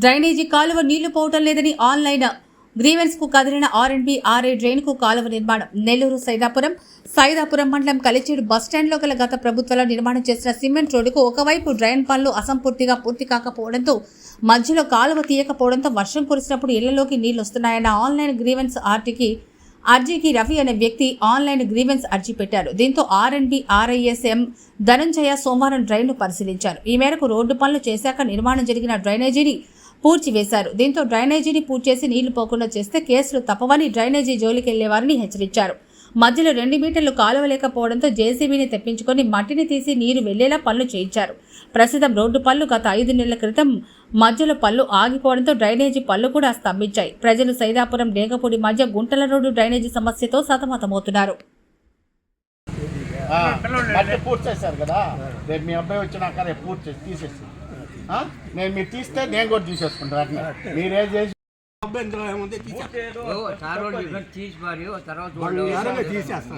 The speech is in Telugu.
డ్రైనేజీ కాలువ నీళ్లు పోవటం లేదని ఆన్లైన్ గ్రీవెన్స్ కు కదిలిన R&B RA డ్రైన్ కు కాలువ నిర్మాణం. నెల్లూరు సైదాపురం మండలం కలిచేడు బస్టాండ్లో గల గత ప్రభుత్వంలో నిర్మాణం చేసిన సిమెంట్ రోడ్డుకు ఒకవైపు డ్రైన్ పనులు పూర్తి కాకపోవడంతో మధ్యలో కాలువ తీయకపోవడంతో వర్షం కురిసినప్పుడు ఇళ్లలోకి నీళ్లు వస్తున్నాయన్న ఆన్లైన్ గ్రీవెన్స్ అర్జీకి రవి అనే వ్యక్తి ఆన్లైన్ గ్రీవెన్స్ అర్జీ పెట్టారు. దీంతో R&B RISM ధనంజయ సోమవారం డ్రైన్ను పరిశీలించారు. ఈ మేరకు రోడ్డు పనులు చేశాక నిర్మాణం జరిగిన డ్రైనేజీని పూడ్చివేశారు. దీంతో డ్రైనేజీని పూడ్చేసి నీళ్లు పోకుండా చేస్తే కేసులు తప్పవని డ్రైనేజీ జోలికి వెళ్లేవారని హెచ్చరించారు. మధ్యలో 2 మీటర్లు కాలువ లేకపోవడంతో జేసీబీని తెప్పించుకొని మట్టిని తీసి నీరు వెళ్లేలా పనులు చేయించారు. ప్రస్తుతం రోడ్డు పనులు గత 5 నెలల క్రితం మధ్యలో పనులు ఆగిపోవడంతో డ్రైనేజీ పనులు కూడా స్తంభించాయి. ప్రజలు సైదాపురం డేగపూడి మధ్య గుంటల రోడ్డు డ్రైనేజీ సమస్యతో సతమతమవుతున్నారు. నేను మీరు తీస్తే నేను కూడా తీసేసుకుంటాను. మీరేం చేసి తీసేస్తాను.